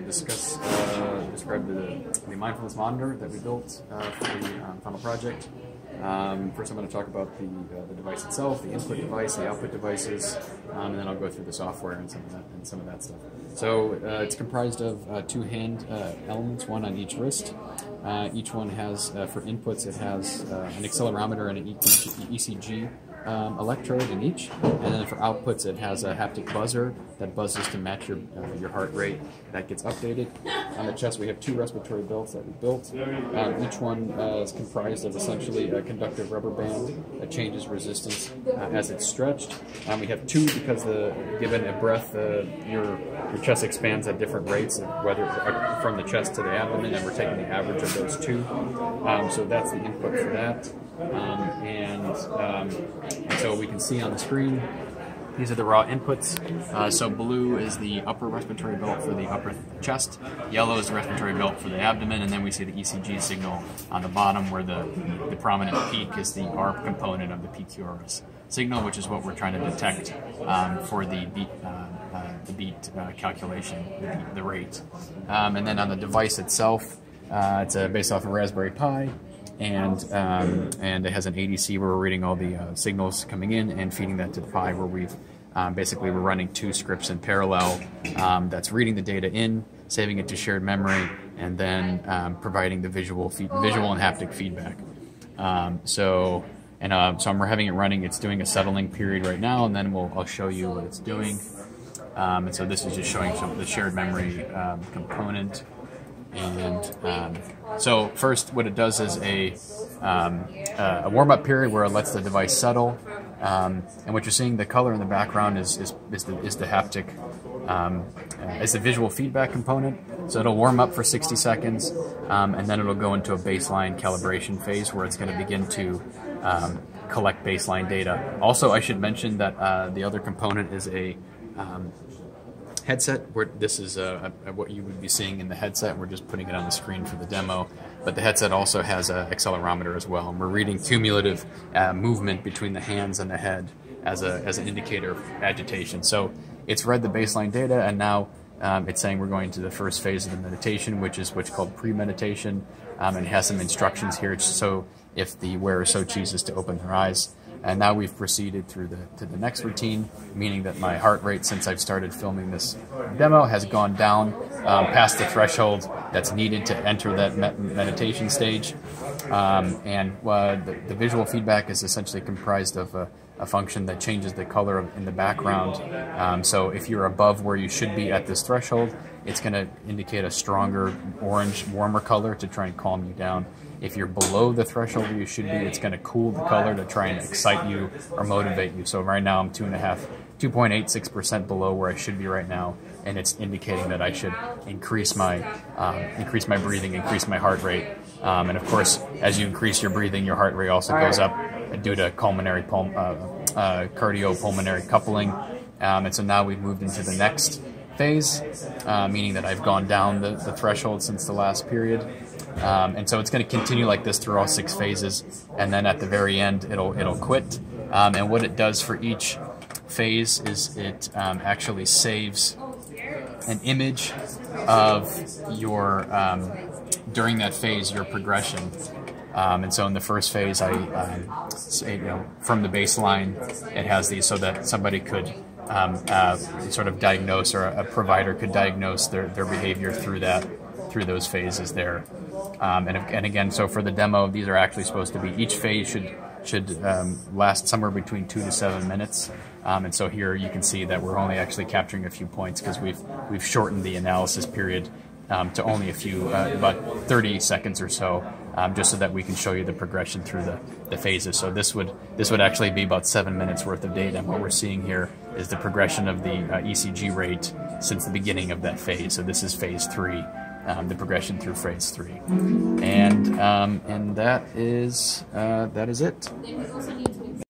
want to describe the Mindfulness Monitor that we built for the final project. First I'm going to talk about the device itself, the input device, the output devices, and then I'll go through the software and some of that stuff. So it's comprised of two hand elements, one on each wrist. Each one has, for inputs, it has an accelerometer and an ECG electrode in each, and then for outputs it has a haptic buzzer that buzzes to match your heart rate. That gets updated. On the chest we have two respiratory belts that we built. Each one is comprised of essentially a conductive rubber band that changes resistance as it's stretched. We have two because given a breath your chest expands at different rates, whether from the chest to the abdomen, and we're taking the average of those two. So that's the input for that. And so we can see on the screen, these are the raw inputs. So blue is the upper respiratory belt for the upper chest, yellow is the respiratory belt for the abdomen, and then we see the ECG signal on the bottom where the prominent peak is the ARP component of the PQRS signal, which is what we're trying to detect for the beat calculation, the rate. And then on the device itself, it's based off a Raspberry Pi. And it has an ADC where we're reading all the signals coming in and feeding that to the Pi, where we're running two scripts in parallel that's reading the data in, saving it to shared memory, and then providing the visual and haptic feedback. So we're having it running. It's doing a settling period right now, and then I'll show you what it's doing. And so this is just showing the shared memory component. And so first what it does is a warm-up period where it lets the device settle, and what you're seeing, the color in the background is the haptic, is the visual feedback component. So it'll warm up for 60 seconds, and then it'll go into a baseline calibration phase where it's going to begin to collect baseline data. Also, I should mention that the other component is a headset, where this is what you would be seeing in the headset. We're just putting it on the screen for the demo, but the headset also has an accelerometer as well, and we're reading cumulative movement between the hands and the head as an indicator of agitation. So it's read the baseline data, and now it's saying we're going to the first phase of the meditation, which is what's called pre-meditation, and it has some instructions here, so if the wearer so chooses to open their eyes. And now we've proceeded to the next routine, meaning that my heart rate since I've started filming this demo has gone down past the threshold that's needed to enter that meditation stage. The visual feedback is essentially comprised of a function that changes the color in the background. So if you're above where you should be at this threshold, it's going to indicate a stronger orange, warmer color to try and calm you down. If you're below the threshold where you should be, it's going to cool the color to try and excite you or motivate you. So right now I'm 2.86% below where I should be right now, and it's indicating that I should increase my breathing, increase my heart rate. And of course, as you increase your breathing, your heart rate also goes up due to cardiopulmonary coupling. And so now we've moved into the next phase, meaning that I've gone down the threshold since the last period. And so it's going to continue like this through all 6 phases, and then at the very end it'll quit. And what it does for each phase is it actually saves an image of your during that phase, your progression. And so in the first phase, from the baseline, it has these so that somebody could sort of diagnose, or a provider could diagnose their behavior through those phases there. And again, so for the demo, these are actually supposed to be, each phase should last somewhere between 2 to 7 minutes. And so here you can see that we're only actually capturing a few points because we've shortened the analysis period to only a few, about 30 seconds or so, just so that we can show you the progression through the phases. So this would actually be about 7 minutes worth of data. And what we're seeing here is the progression of the ECG rate since the beginning of that phase. So this is phase 3. The progression through phase 3, and that is it.